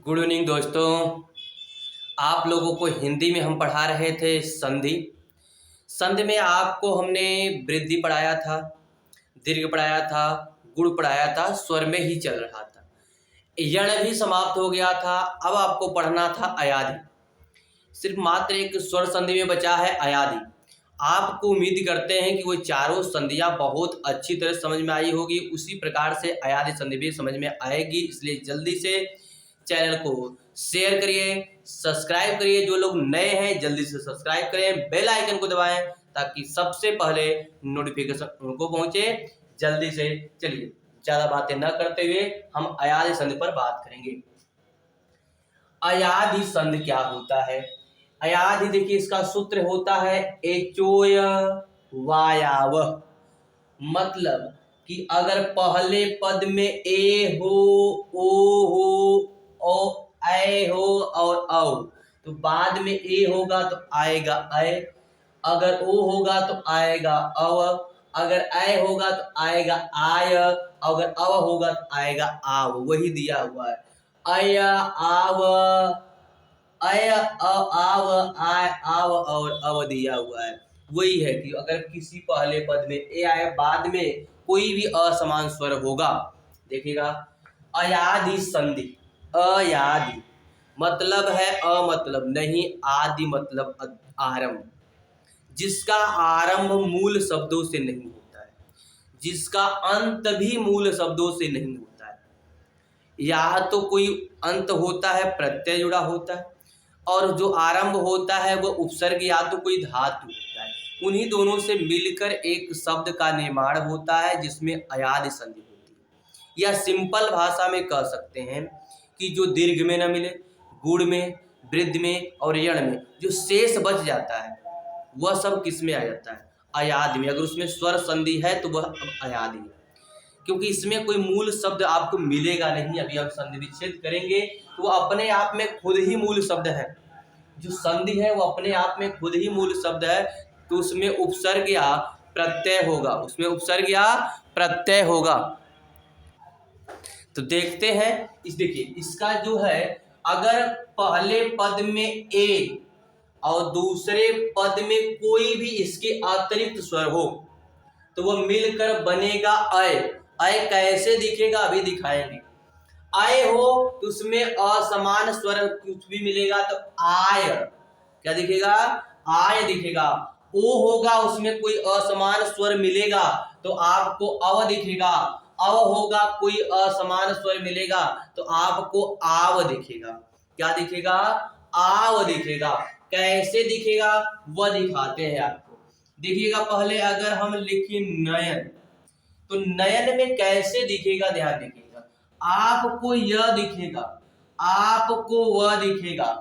Good evening दोस्तों। आप लोगों को हिंदी में हम पढ़ा रहे थे संधि। संधि में आपको हमने वृद्धि पढ़ाया था, दीर्घ पढ़ाया था, गुण पढ़ाया था, स्वर में ही चल रहा था। यण भी समाप्त हो गया था। अब आपको पढ़ना था अयादि। सिर्फ मात्र एक स्वर संधि में बचा है अयादि। आपको उम्मीद करते हैं कि वो चारों संधियां बहुत अच्छी तरह समझ में आई होगी, उसी प्रकार से अयादि संधि भी समझ में आएगी। इसलिए जल्दी से चैनल को शेयर करिए, सब्सक्राइब करिए। जो लोग नए हैं जल्दी से सब्सक्राइब करें, बेल आइकन को दबाएं ताकि सबसे पहले नोटिफिकेशन उनको पहुंचे। जल्दी से चलिए, ज़्यादा बातें न करते हुए हम अयादि संधि पर बात करेंगे। अयादि संधि क्या होता है? अयादि देखिए, इसका सूत्र होता है एचोय वायावह। मतलब कि अगर पहले पद में ए हो, ओ हो, ओ ऐ हो और औ, तो बाद में ए होगा तो आएगा ऐ, अगर ओ होगा तो आएगा अव, अगर ऐ होगा तो आएगा आय, अगर अव होगा तो आएगा आव। वही दिया हुआ है, अय आव, अय आव, आय आव और अव दिया हुआ है। वही है कि अगर किसी पहले पद में ए आए, बाद में कोई भी असमान स्वर होगा। देखिएगा, अयादि संधि। अयादि मतलब है अ मतलब नहीं, आदि मतलब आरंभ। जिसका आरंभ मूल शब्दों से नहीं होता है, जिसका अंत भी मूल शब्दों से नहीं होता है। या तो कोई अंत होता है, प्रत्यय जुड़ा होता है, और जो आरंभ होता है वो उपसर्ग या तो कोई धातु होता है। उन्हीं दोनों से मिलकर एक शब्द का निर्माण होता है जिसमें अयादि संधि होती है। या सिंपल भाषा में कह सकते हैं कि जो दीर्घ में न मिले, गुण में, वृद्धि में और यण में जो शेष बच जाता है वह सब किस में आ जाता है? अयादि में। अगर उसमें स्वर संधि है तो वह अयादि है, क्योंकि इसमें कोई मूल शब्द आपको मिलेगा नहीं। अभी हम संधि विच्छेद करेंगे तो वो अपने आप में खुद ही मूल शब्द है। जो संधि है वो अपने आप में खुद ही मूल शब्द है, तो उसमें उपसर्ग या प्रत्यय होगा, उसमें उपसर्ग या प्रत्यय होगा। तो देखते हैं, देखिए इसका जो है, अगर पहले पद में ए और दूसरे पद में कोई भी इसके अतिरिक्त स्वर हो तो वह मिलकर बनेगा अय। अय कैसे दिखेगा अभी दिखाएंगे। आय हो तो उसमें असमान स्वर कुछ भी मिलेगा तो आय, क्या दिखेगा? आय दिखेगा। ओ होगा, उसमें कोई असमान स्वर मिलेगा तो आपको अव दिखेगा। अव होगा, कोई असमान स्वर मिलेगा तो आपको आव दिखेगा। क्या दिखेगा? आव दिखेगा। कैसे दिखेगा वह दिखाते हैं आपको। देखिएगा, पहले अगर हम लिखें नयन, तो नयन में कैसे दिखेगा ध्यान रखिएगा। आपको यह दिखेगा, आपको वह दिखेगा।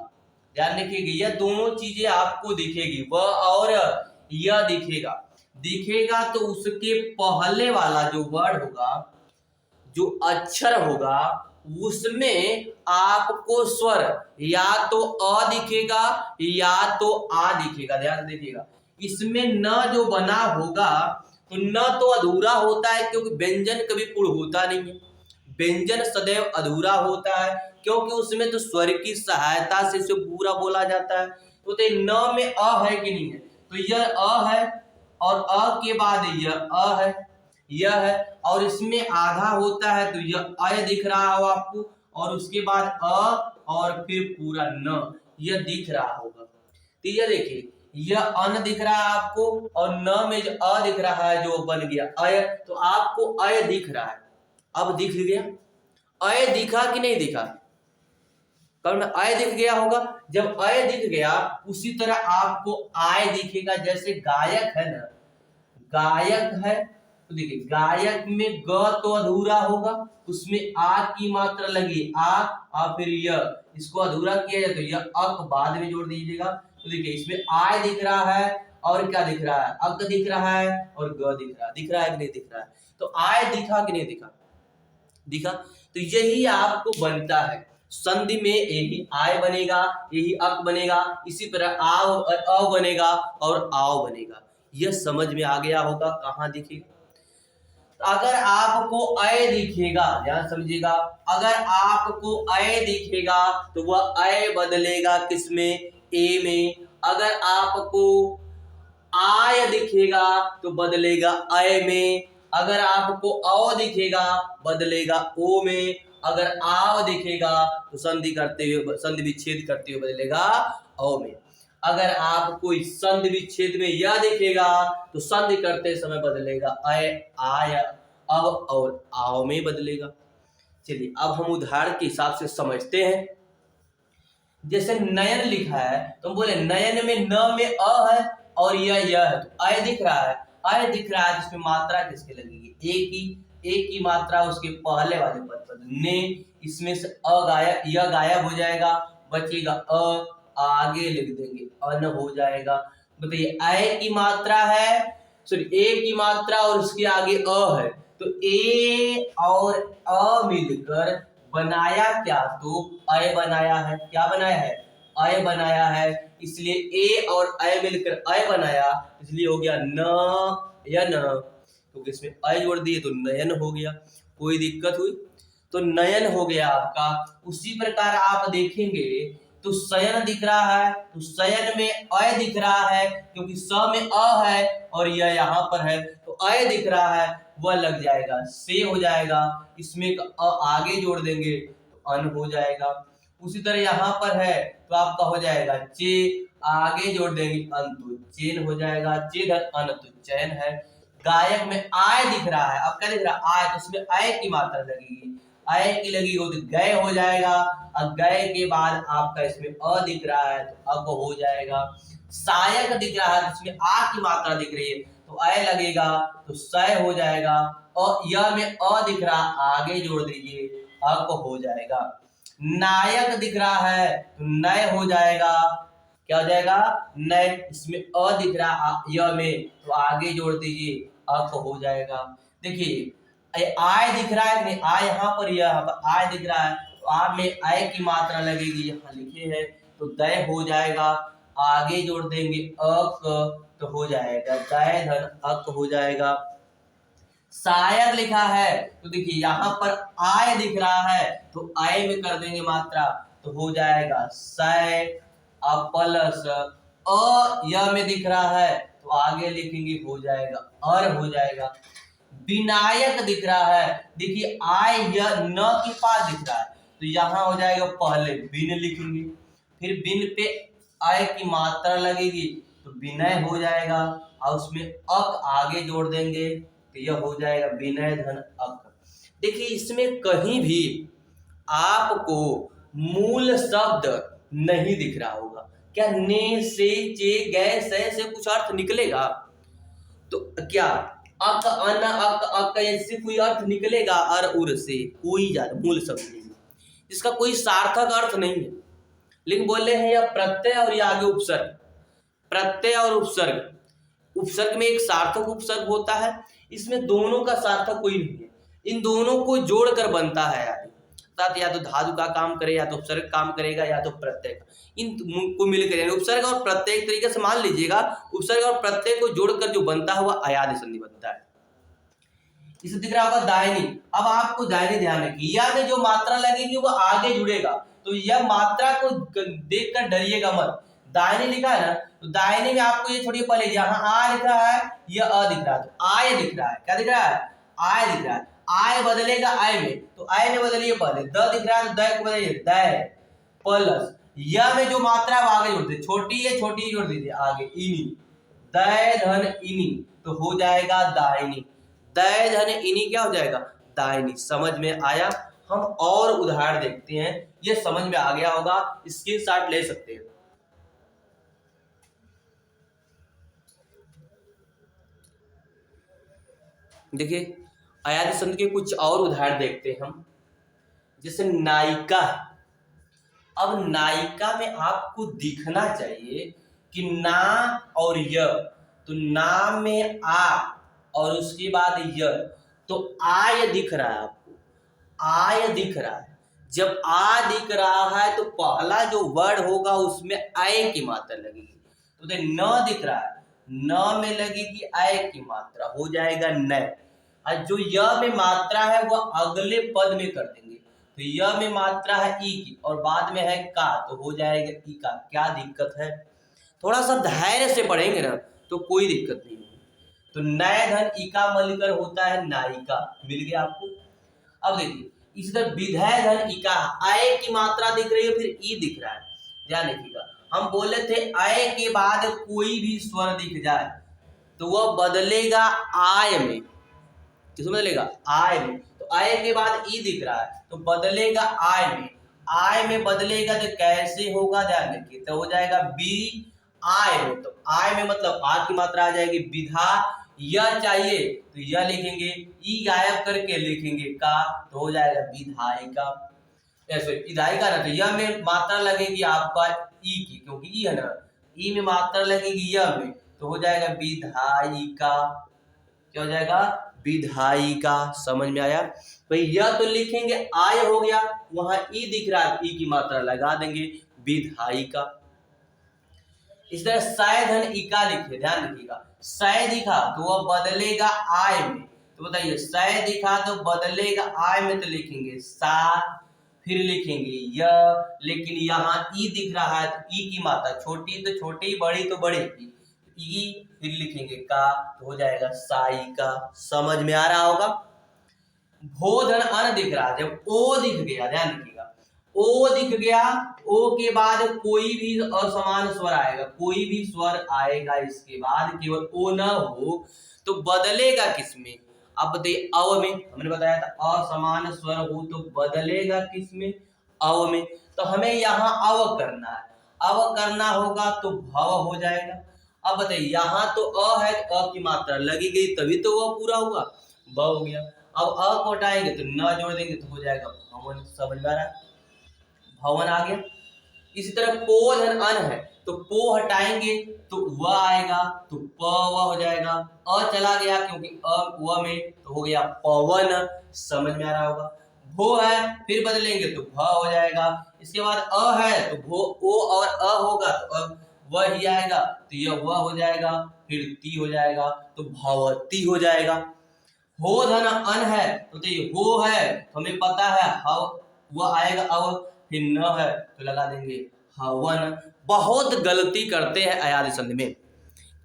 ध्यान रखिएगा, यह दोनों चीजें आपको दिखेगी, वह और यह दिखेगा। दिखेगा तो उसके पहले वाला जो वर्ड होगा, जो अक्षर होगा, उसमें आपको स्वर या तो अ दिखेगा या तो आ दिखेगा। ध्यान देखिएगा, इसमें न जो बना होगा तो न तो अधूरा होता है, क्योंकि व्यंजन कभी पूर्ण होता नहीं है। व्यंजन सदैव अधूरा होता है, क्योंकि उसमें तो स्वर की सहायता से उसे पूरा बोला जाता है। तो न में अ है कि नहीं है? तो यह अ है, और अ के बाद यह अ है, यह है, और इसमें आधा होता है तो यह अय दिख रहा हो आपको, और उसके बाद अ और फिर पूरा न, यह दिख रहा होगा। तो यह देखिए, यह अन दिख रहा है आपको, और न में जो अ दिख रहा है जो बन गया अय, तो आपको अय दिख रहा है। अब दिख गया, अय दिखा कि नहीं दिखा? कल में अय दिख गया होगा। जब अय दिख गया उसी तरह आपको आय दिखेगा। जैसे गायक है ना, गायक है तो देखिए, गायक में ग तो अधूरा होगा, उसमें आ की मात्रा लगी आ फिर यह, इसको अधूरा किया जाए तो यह अक बाद में जोड़ दीजिएगा। तो देखिए, इसमें आय दिख रहा है और क्या दिख रहा है? अक दिख रहा है और ग दिख रहा है। दिख रहा है कि नहीं दिख रहा है? तो आय दिखा कि नहीं दिखा? दिखा। तो यही आपको बनता है संधि में, यही आय बनेगा, यही अक बनेगा, इसी तरह आव और अ बनेगा और आव बनेगा। यह समझ में आ गया होगा। कहाँ दिखेगा? अगर आपको अय दिखेगा, ध्यान समझिएगा, अगर आपको अय दिखेगा तो वह अय बदलेगा किसमें, ए में। अगर आपको आय दिखेगा तो बदलेगा अय में। अगर आपको अ दिखेगा बदलेगा ओ में। अगर आव दिखेगा तो संधि विच्छेद करते हुए बदलेगा औ में। अगर आपको इस संधि विच्छेद में यह दिखेगा तो संधि करते समय बदलेगा अय, आय, अब और आव में बदलेगा। चलिए अब हम उदाहरण के हिसाब से समझते हैं। जैसे नयन लिखा है तो हम बोले नयन में न में अ है और यह है तो अय दिख रहा है। अय दिख रहा है जिसमें मात्रा किसके लगेगी, ए की मात्रा उसके पहले वाले पद पर ने, इसमें से अ गायब, यह गायब हो जाएगा, बचेगा अ, आगे लिख देंगे अन हो जाएगा। बताइए अय की मात्रा है, सॉरी ए की मात्रा और उसके आगे अ है तो ए और अ मिलकर बनाया क्या, तो अय बनाया है। क्या बनाया है, अय बनाया है। इसलिए ए और अय मिलकर अय बनाया, इसलिए हो गया न यन, क्योंकि इसमें अय जोड़ दिए तो नयन हो गया। कोई दिक्कत हुई तो नयन हो गया आपका। उसी प्रकार आप देखेंगे तो शयन दिख रहा है तो शयन में अय दिख रहा है क्योंकि स में अ है और यह यहाँ पर है तो अय दिख रहा है, वह लग जाएगा से हो जाएगा। इसमें अ आगे जोड़ देंगे तो अन हो जाएगा। उसी तरह यहाँ पर है तो आपका हो जाएगा चे, आगे जोड़ देंगे अन तो चेन हो जाएगा। चे धन अन तो चैन है। गायक में आय दिख रहा है, अब क्या दिख रहा है आय, तो उसमें आय की मात्रा लगेगी, अय की लगी हो तो गय हो जाएगा। अब गय के बाद आपका इसमें अ दिख रहा है तो अब हो जाएगा। सायक दिख रहा है जिसमें आ की मात्रा दिख रही है तो अय लगेगा तो सय हो जाएगा। और यह में अ दिख रहा, आगे जोड़ दीजिए अब हो जाएगा। नायक दिख रहा है तो नय हो जाएगा। क्या हो जाएगा, नय। इसमें अ दिख रहा यह में तो आगे जोड़ दीजिए अब हो जाएगा। देखिए आय दिख रहा है नहीं, आय यहाँ पर, यह आय दिख रहा है तो आ में आय की मात्रा लगेगी, यहाँ लिखे है तो दय हो जाएगा। आगे जोड़ देंगे अक तो हो जाएगा दय धन अक हो जाएगा। शायद लिखा है तो देखिए यहाँ पर आय दिख रहा है तो आय में कर देंगे मात्रा तो हो जाएगा सय। अब प्लस अ यह में दिख रहा है तो आगे लिखेंगे हो जाएगा और हो जाएगा। विनायक दिख रहा है, देखिए आय यह न के पास दिख रहा है तो यहाँ हो जाएगा पहले बिन लिखेंगे, फिर बिन पे आय की मात्रा लगेगी तो विनय हो जाएगा और उसमें अक आगे जोड़ देंगे तो यह हो जाएगा विनय धन अक। देखिए इसमें कहीं भी आपको मूल शब्द नहीं दिख रहा होगा। क्या ने से चे गए से कुछ अर्थ निकलेगा, तो क्या अक अन अक अक ऐसे कोई अर्थ निकलेगा, अर उर से कोई ज्यादा मूल शब्द नहीं, इसका कोई सार्थक अर्थ नहीं है। लेकिन बोले हैं यह प्रत्यय और ये आगे उपसर्ग, प्रत्यय और उपसर्ग, उपसर्ग में एक सार्थक उपसर्ग होता है, इसमें दोनों का सार्थक कोई नहीं है। इन दोनों को जोड़कर बनता है अर्थात या तो धातु का काम करे या तो उपसर्ग काम करेगा या तो प्रत्यय का, इन को मिलकर यानी उपसर्ग और प्रत्यय तरीके से मान लीजिएगा उपसर्ग और प्रत्यय को जोड़कर जो बनता है वह अयाद संधि बनता है। इसे दिख रहा होगा दाहिनी। अब आपको दाहिनी ध्यान रखिए, या में जो मात्रा लगेगी वो आगे जुड़ेगा तो यह मात्रा को देखकर डरिएगा मत। दाहिनी लिखा है ना तो दाहिनी में आपको ये छोड़िए, पहले यहाँ आ लिख रहा है यह अ दिख रहा है तो आय दिख रहा है। क्या दिख रहा है, आय दिख रहा है। आय बदलेगा आय में तो आय में बदलिए, पहले द दिख रहा है तो द को बदलिए दय प्लस यह में जो मात्रा है आगे जोड़ दीजिए, छोटी है छोटी जोड़ दीजिए आगे इनी, दय धन इनी तो हो जाएगा दाहिनी। दय धन इनी क्या हो जाएगा, दाहिनी। समझ में आया। हम और उदाहरण देखते हैं, ये समझ में आ गया होगा, स्क्रीनशॉट ले सकते हैं। देखिए अयादी संधि के कुछ और उदाहरण देखते हैं हम, जैसे नायिका। अब नायिका में आपको दिखना चाहिए कि ना और य, तो ना में आ और उसके बाद य, तो आय दिख रहा है आपको, आय दिख रहा है। जब आ दिख रहा है तो पहला जो वर्ड होगा उसमें आय की मात्रा लगेगी, तो न दिख रहा है न में लगेगी आय की मात्रा, हो जाएगा न। और जो य में मात्रा है वह अगले पद में कर देंगे। तो य में मात्रा है ई की और बाद में है का, तो हो जाएगा ई का। क्या दिक्कत है? थोड़ा सा धैर्य से पढ़ेंगे ना तो कोई दिक्कत नहीं होगी। तो नय धन इका मिलकर होता है नायिका, मिल गया आपको। अब देखिए इसी तरह विधेय धन इका, आय की मात्रा दिख रही है फिर ई दिख रहा है, ध्यान रखिएगा। हम बोले थे आय के बाद कोई भी स्वर दिख जाए तो वह बदलेगा आय में। किसमें बदलेगा? आय में। तो आय के बाद ई दिख रहा है तो बदलेगा आय में। आय में बदलेगा तो कैसे होगा, ध्यान रखिए। तो हो जाएगा बी आय में। तो आय में मतलब आ की मात्रा आ जाएगी। विधा यह चाहिए तो यह लिखेंगे, ई गायब करके लिखेंगे का, तो हो जाएगा विधायिका। ऐसे विधायिका ना, तो यह में मात्रा लगेगी आपका ई की, क्योंकि ई है ना, ई में मात्रा लगेगी यह में, तो हो जाएगा विधायिका। क्या हो जाएगा? विधायिका। समझ में आया भाई? यह तो लिखेंगे आय हो गया, वहां ई दिख रहा है, ई की मात्रा लगा देंगे विधायिका। इस तरह सय धन इका लिखे, ध्यान रखिएगा। सय दिखा तो वह बदलेगा आय में, तो बताइए सय दिखा तो बदलेगा आय में, तो लिखेंगे सा, फिर लिखेंगे य। लेकिन यहाँ ई दिख रहा है तो ई की मात्रा छोटी तो छोटी, बड़ी तो बड़ी, ई फिर लिखेंगे का, तो हो जाएगा साई का। समझ में आ रहा होगा? भो धन अन दिख रहा है, जब ओ दिख गया, ध्यान रखिएगा, ओ दिख गया, ओ के बाद कोई भी असमान स्वर आएगा, कोई भी स्वर आएगा इसके बाद, केवल ओ न हो तो बदलेगा किसमें? अब बताइए अव में, हमने बताया था असमान स्वर हो तो बदलेगा किसमें? अव में। तो हमें यहाँ अव करना है, अव करना होगा तो भव हो जाएगा। अब बताइए यहाँ तो अ है, अ की मात्रा लगी गई तभी तो वह पूरा हुआ, ब हो गया। अब अ को हटाएंगे तो न जोड़ देंगे तो हो जाएगा भवन। समझ में आ रहा है? भवन आ गया। इसी तरह पो धन अन है, तो पो हटाएंगे तो व आएगा, तो प व हो जाएगा। अ चला गया क्योंकि अ व में, तो हो गया पवन। समझ में आ रहा होगा? भो है, फिर बदलेंगे तो भ हो जाएगा। इसके बाद अ है तो भो ओ और अ होगा तो अब वह ही आएगा, तो यह वह हो जाएगा, फिर ती हो जाएगा तो भवती हो जाएगा। हो धन अन है तो ये हो है, हमें पता है हव वह आएगा, अब फिर न है तो लगा देंगे हवन। बहुत गलती करते हैं अयादि संधि में,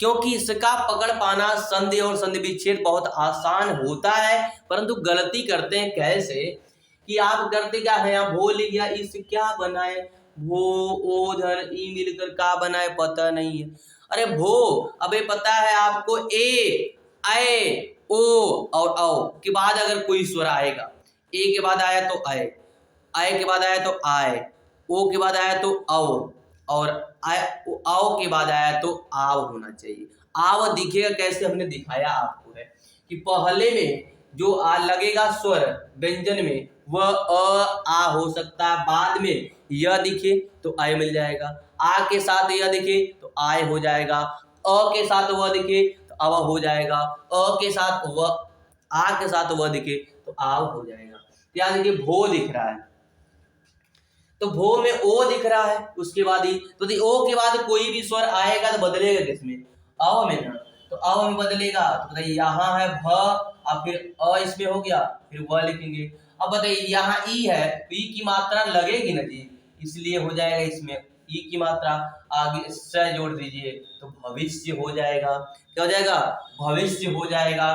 क्योंकि इसका पकड़ पाना संधि और संधि विच्छेद बहुत आसान होता है, परंतु गलती करते हैं कैसे कि आप करते क्या है, यहाँ भो लिख गया, इससे क्या बनाए, भो ओ धन ई मिलकर का बनाए, पता नहीं है। अरे भो, अबे पता है आपको ए आए ओ और औ के बाद अगर कोई स्वर आएगा, ए के बाद आया तो आए, आए के बाद आया तो आए, ओ के बाद आया तो औ, और आओ के बाद आया तो आव होना चाहिए। आव दिखेगा कैसे, हमने दिखाया आपको है कि पहले में जो आ लगेगा स्वर व्यंजन में वह अ आ हो सकता है, बाद में य दिखे तो आय मिल जाएगा, आ के साथ यह दिखे तो आय हो जाएगा, अ के साथ वह दिखे तो अव हो जाएगा, अ के साथ वह आ के साथ वह दिखे तो आव हो जाएगा। याद देखिए भो दिख रहा है तो भो में ओ दिख रहा है, उसके बाद ही तो ओ के बाद कोई भी स्वर आएगा तो बदलेगा किसमें? अव में ना, तो अव में बदलेगा। तो बताइए यहाँ है भ और फिर अ इसमें हो गया, फिर व लिखेंगे। अब बताइए यहाँ ई है तो ई की मात्रा लगेगी ना जी, इसलिए हो जाएगा इसमें ई की मात्रा, आगे स जोड़ दीजिए तो भविष्य हो जाएगा। क्या हो जाएगा? भविष्य हो जाएगा।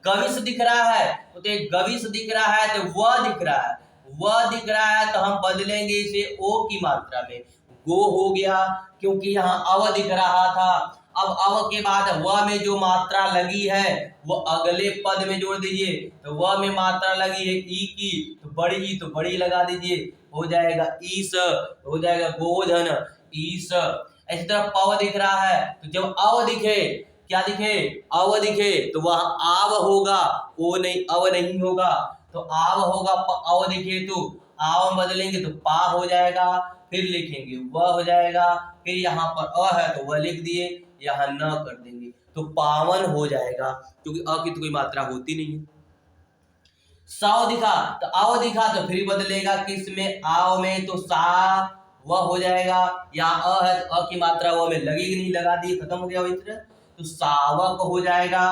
गविश दिख रहा है तो गविश दिख रहा है तो वह दिख रहा है, वह दिख रहा है तो हम बदलेंगे इसे ओ की मात्रा में, गो हो गया, क्योंकि यहाँ अव दिख रहा था। अब अव के बाद व में जो मात्रा लगी है वो अगले पद में जोड़ दीजिए, तो व में मात्रा लगी है ई की, तो बड़ी ई तो बड़ी लगा दीजिए, हो जाएगा ईस, हो जाएगा गोधन ईस। इसी तरह पव दिख रहा है तो जब अव दिखे, क्या दिखे? अव दिखे तो वह आव होगा, ओ नहीं अव नहीं होगा, तो आव होगा, अव दिखे तो आव बदलेंगे तो पा हो जाएगा, फिर लिखेंगे वह हो जाएगा, फिर यहाँ पर अ है तो वह लिख दिए, यहाँ न कर देंगे तो पावन हो जाएगा, क्योंकि अ की तो कोई मात्रा होती नहीं है। साव दिखा तो आव दिखा तो फिर बदलेगा किस में? आव में, तो सा वह हो जाएगा। यहाँ अ है तो अ की मात्रा वह में लगेगी नहीं, लगा दी, खत्म हो गया वही तरह, तो सावक हो जाएगा।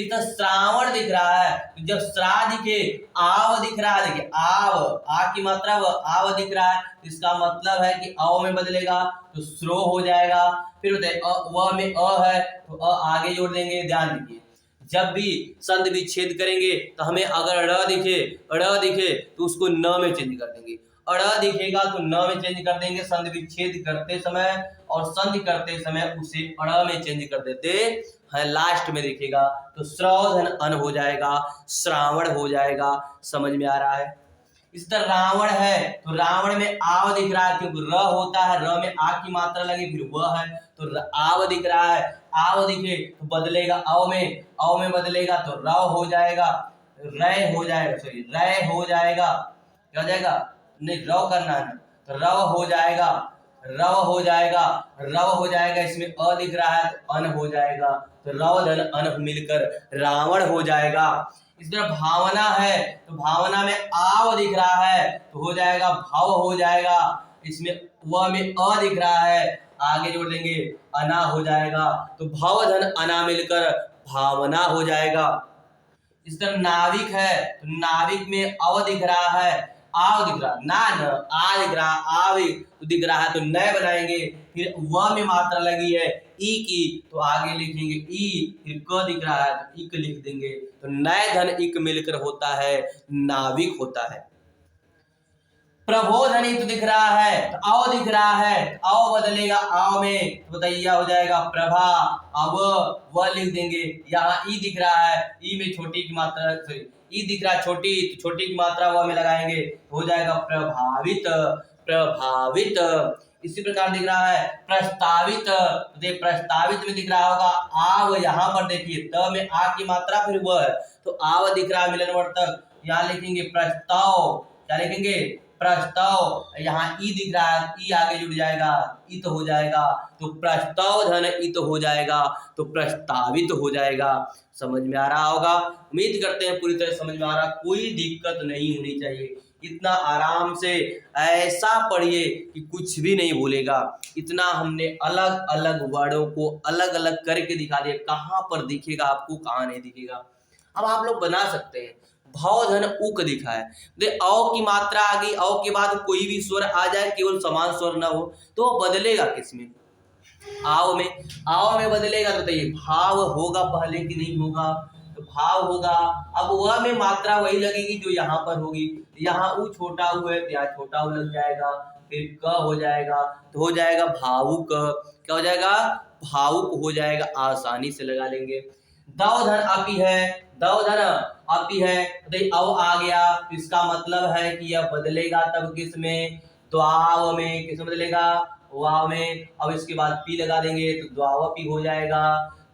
फिर तो श्रावण दिख रहा है, तो जब श्रा दिखे, आव दिख रहा है, देखिए आव, आ की मात्रा आव दिख रहा है, इसका मतलब है कि अव में बदलेगा तो श्रो हो जाएगा। फिर बताइए व में अ है तो आगे जोड़ देंगे। ध्यान दीजिए, जब भी संधि विच्छेद करेंगे तो हमें अगर ड़ दिखे तो उसको न में चेंज कर देंगे, अड़ दिखेगा तो न में चेंज कर देंगे संधि विच्छेद करते समय, और संधि करते समय उसे अड़ में चेंज कर देते हैं। लास्ट में दिखेगा तो श्रौधन अन हो जाएगा, श्रावण हो जाएगा। समझ में आ रहा है? इस तरह रावण है तो रावण में आव दिख रहा है, क्योंकि र होता है, र में आ की मात्रा लगी, फिर वह है तो आव दिख रहा है, आव दिखे तो बदलेगा अव में बदलेगा तो रव हो जाएगा, रय हो जाएगा, सॉरी रय हो जाएगा, क्या हो जाएगा, नहीं रव करना है, तो रव हो जाएगा, रव हो जाएगा, रव हो जाएगा। इसमें अ दिख रहा है तो अन हो जाएगा, तो रव धन अन मिलकर रावण हो जाएगा। इस तरह भावना है तो भावना में आव दिख रहा है तो हो जाएगा भाव हो जाएगा। इसमें व में अ दिख रहा है, आगे जोड़ देंगे अना हो जाएगा, तो भाव धन अना मिलकर भावना हो जाएगा। इस तरह नाविक है तो नाविक में अव दिख रहा है, आव दिख रहा, ना न आ दिख रहा, आव तो दिख रहा है तो नय बनाएंगे। फिर व में मात्रा लगी है ई की तो आगे लिखेंगे ई, फिर क दिख रहा है तो इक लिख देंगे, तो नय धन इक मिलकर होता है नाविक होता है। प्रबोधनित दिख रहा है तो अव दिख रहा है, अव बदलेगा आव में तो बताइए हो जाएगा प्रभा, अब व लिख देंगे। यहाँ ई दिख रहा है, ई में छोटी की मात्रा, सॉरी ई दिख रहा है छोटी, तो छोटी की मात्रा व में लगाएंगे तो हो जाएगा प्रभावित, प्रभावित। इसी प्रकार दिख रहा है प्रस्तावित, तो प्रस्तावित में दिख रहा होगा आव, यहाँ पर देखिए त में आ की मात्रा फिर व है तो आव दिख रहा है मिलनवर्तक, यहाँ लिखेंगे प्रस्ताव, क्या लिखेंगे प्रस्ताव, यहाँ ई दिख रहा है, ई आगे जुड़ जाएगा, इत हो जाएगा, तो प्रस्ताव धन इत हो जाएगा, तो प्रस्तावित हो जाएगा। समझ में आ रहा होगा? उम्मीद करते हैं पूरी तरह समझ में आ रहा, कोई दिक्कत नहीं होनी चाहिए। इतना आराम से ऐसा पढ़िए कि कुछ भी नहीं भूलेगा। इतना हमने अलग अलग वर्डों को अलग अलग करके दिखा दिया, कहाँ पर दिखेगा आपको, कहाँ नहीं दिखेगा। अब आप लोग बना सकते हैं, भाव धन उक दिखा है, अव की मात्रा आ गई, अव के बाद कोई भी स्वर आ जाए, केवल समान स्वर ना हो, तो वो बदलेगा किसमें, आव में, आव में बदलेगा तो बताइए भाव होगा पहले कि नहीं होगा, तो भाव होगा। अब वह में मात्रा वही लगेगी जो यहाँ पर होगी, यहाँ ऊ छोटा ऊ है तो यहाँ छोटा ऊ लग जाएगा, फिर क हो जाएगा तो हो जाएगा भावुक, क्या हो जाएगा भावुक हो जाएगा, आसानी से लगा लेंगे। दव धन अपी है, दव धन अपी है तो अव आ गया, इसका मतलब है कि यह बदलेगा तब किस में, द्वाव में, किस में बदलेगा वाव में। अब इसके बाद पी लगा देंगे तो द्वावपी हो जाएगा,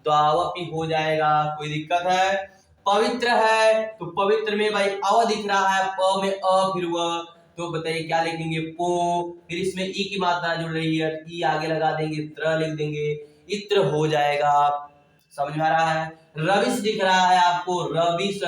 द्वावपी हो जाएगा, कोई दिक्कत है। पवित्र है तो पवित्र में भाई अव दिख रहा है, प में अ फिर व, तो बताइए क्या लिखेंगे पो, फिर इसमें ई की मात्रा जुड़ रही है, ई आगे लगा देंगे, त्र लिख देंगे, इत्र हो जाएगा। समझ में आ रहा है? रविश दिख रहा है आपको, रविश,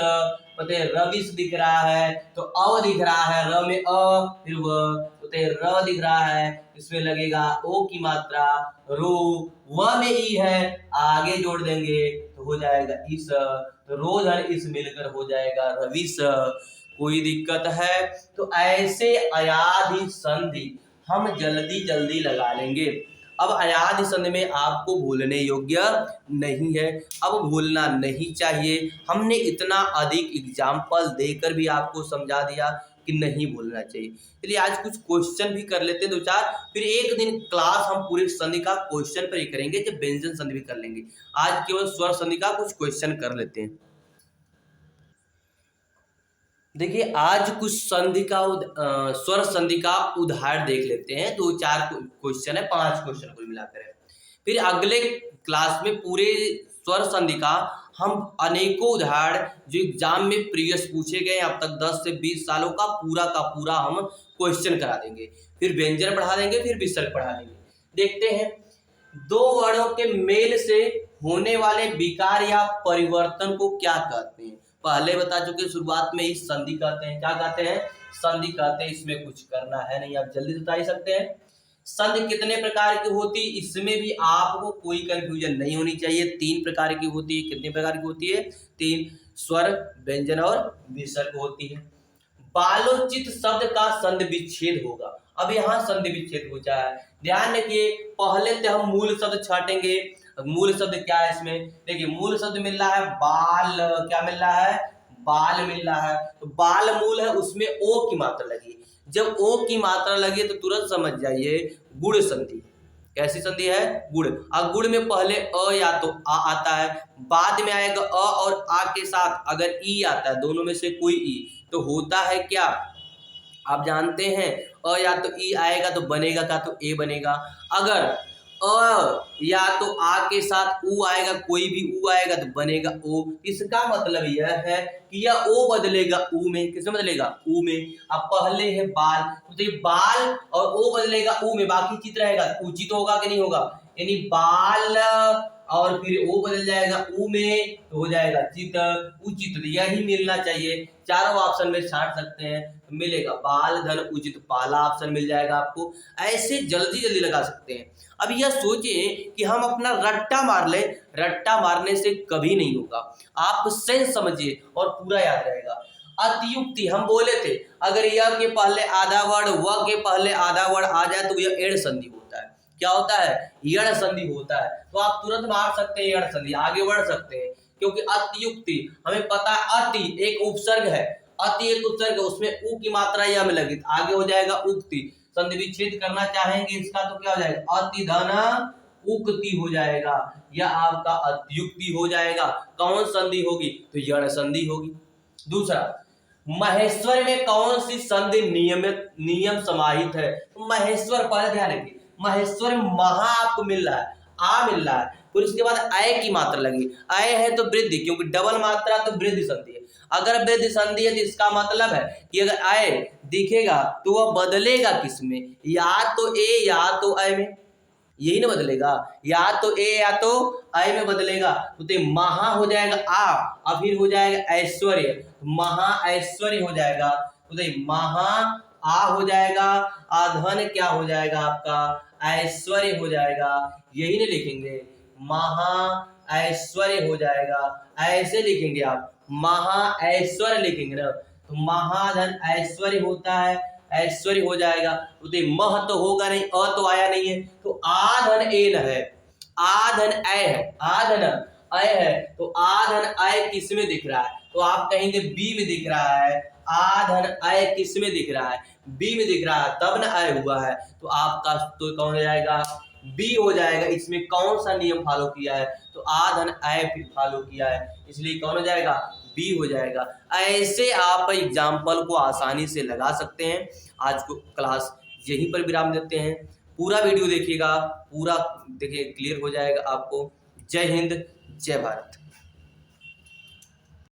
पता है रविश दिख रहा है तो अव दिख रहा है, र में अ फिर व, र दिख रहा है, इसमें लगेगा ओ की मात्रा रो, व में ई है, आगे जोड़ देंगे तो हो जाएगा इस, तो रोज और इस मिलकर हो जाएगा रविश। कोई दिक्कत है? तो ऐसे अयाधि संधि हम जल्दी जल्दी लगा लेंगे। अब अयाधि संधि में आपको भूलने योग्य नहीं है, अब भूलना नहीं चाहिए। हमने इतना अधिक एग्जाम्पल देकर भी आपको समझा दिया कि नहीं भूलना चाहिए। चलिए आज कुछ क्वेश्चन भी कर लेते हैं दो चार, फिर एक दिन क्लास हम पूरे संधि का क्वेश्चन पर ही करेंगे, जब व्यंजन संधि भी कर लेंगे। आज केवल स्वर संधि का कुछ क्वेश्चन कर लेते हैं। देखिए आज कुछ संधि का स्वर संधि का उदाहरण देख लेते हैं, दो चार क्वेश्चन है, 5 क्वेश्चन कुल मिलाकर है। फिर अगले क्लास में पूरे स्वर संधि का हम अनेकों उदाहरण जो एग्जाम में प्रीवियस पूछे गए अब तक 10 से 20 सालों का पूरा हम क्वेश्चन करा देंगे। फिर व्यंजन पढ़ा देंगे, फिर विसर्ग पढ़ा देंगे। देखते हैं दो वर्णों के मेल से होने वाले विकार या परिवर्तन को क्या कहते हैं। पहले बता चुके शुरुआत में ही संधि कहते हैं। क्या कहते हैं? संधि कहते हैं। इसमें कुछ करना है नहीं, आप जल्दी बता ही सकते हैं। संधि कितने प्रकार की होती है, इसमें भी आपको कोई कंफ्यूजन नहीं होनी चाहिए। 3 प्रकार की होती है। कितने प्रकार की होती है? 3। स्वर, व्यंजन और विसर्ग होती है। बालोचित शब्द का संधि विच्छेद होगा। अब यहाँ संधि विच्छेद हो जाए, ध्यान रखिए। पहले तो हम मूल शब्द छाटेंगे। मूल शब्द क्या है इसमें? देखिए, मूल शब्द मिल रहा है बाल। क्या मिल रहा है? बाल मिल रहा है। तो बाल मूल है, उसमें ओ की मात्रा लगी। जब ओ की मात्रा लगी तो तुरंत समझ जाइए गुण संधि। कैसी संधि है? गुण। अब गुण में पहले अ या तो आ आता है, बाद में आएगा अ और आ के साथ अगर ई आता है, दोनों में से कोई ई, तो होता है क्या? आप जानते हैं अ या तो ई आएगा तो बनेगा क्या? तो ए बनेगा। अगर अ या तो आ के साथ ऊ आएगा, कोई भी ऊ आएगा तो बनेगा ओ। इसका मतलब यह है कि यह ओ बदलेगा ऊ में। किसमें बदलेगा? ऊ में। अब पहले है बाल, तो ये बाल और ओ बदलेगा ऊ में, बाकी चित रहेगा। उचित होगा कि नहीं होगा? यानी बाल और फिर ओ बदल जाएगा ऊ में, तो हो जाएगा चित, उचित। यही मिलना चाहिए। चारों ऑप्शन में छांट सकते हैं तो मिलेगा बाल धन उचित, पहला ऑप्शन मिल जाएगा आपको। ऐसे जल्दी जल्दी लगा सकते हैं। अब यह सोचिए कि हम अपना रट्टा मार ले, रट्टा मारने से कभी नहीं होगा। आप सेंस समझिए और पूरा याद रहेगा। अतियुक्ति हम बोले थे, अगर यह के पहले आधा वर्ड व के पहले आधा वर्ड आ जाए तो यह एड़ संधि होता है। क्या होता है? यड़ संधि होता है। तो आप तुरंत मार सकते हैं यड़ संधि, आगे बढ़ सकते हैं। क्योंकि अतियुक्ति हमें पता है, अति एक उपसर्ग है, अति एक उपसर्ग है, उसमें उ की मात्रा यह में लगी, आगे हो जाएगा उक्ति। संधि विच्छेद करना चाहेंगे इसका तो क्या हो जाएगा? अति धन उक्ति हो जाएगा। यह आपका अतियुक्ति हो जाएगा। कौन संधि होगी? तो यड़ संधि होगी। दूसरा, महेश्वर में कौन सी संधि नियम समाहित है? तो महेश्वर पर ध्यान रखिए, महेश्वर में महा आपको मिल रहा है, आ मिल रहा है, फिर उसके बाद अय की मात्रा लगी। अय है तो वृद्धि, क्योंकि डबल मात्रा तो वृद्धि संधि है। अगर वृद्धि संधि है तो इसका मतलब है कि अगर अय दिखेगा तो वह बदलेगा किसमें? या तो ए या तो अय में। यही ना बदलेगा, या तो ए या तो अय में बदलेगा। तो महा हो जाएगा आ, और फिर हो जाएगा ऐश्वर्य, महा ऐश्वर्य हो जाएगा। तो महा आ हो जाएगा, आधन क्या हो जाएगा आपका? ऐश्वर्य हो जाएगा। यही नहीं लिखेंगे, महा ऐश्वर्य हो जाएगा। ऐसे लिखेंगे आप, महा ऐश्वर्य लिखेंगे ना, तो महाधन ऐश्वर्य होता है, ऐश्वर्य हो जाएगा। तो मह तो होगा नहीं, अ तो आया नहीं है, तो आधन एन है, आधन अय है, आधन अय है। तो आधन अय किस में दिख रहा है? तो आप कहेंगे बी में दिख रहा है। आधन अय किस में दिख रहा है? बी में दिख रहा है, तब ना अय हुआ है। तो आपका तो कौन हो जाएगा? बी हो जाएगा। इसमें कौन सा नियम फॉलो किया है? तो आधन अय फॉलो किया है, इसलिए कौन हो जाएगा? बी हो जाएगा। ऐसे आप एग्जाम्पल को आसानी से लगा सकते हैं। आज को क्लास यहीं पर विराम देते हैं। पूरा वीडियो देखिएगा, पूरा देखिए, क्लियर हो जाएगा आपको। जय हिंद, जय भारत।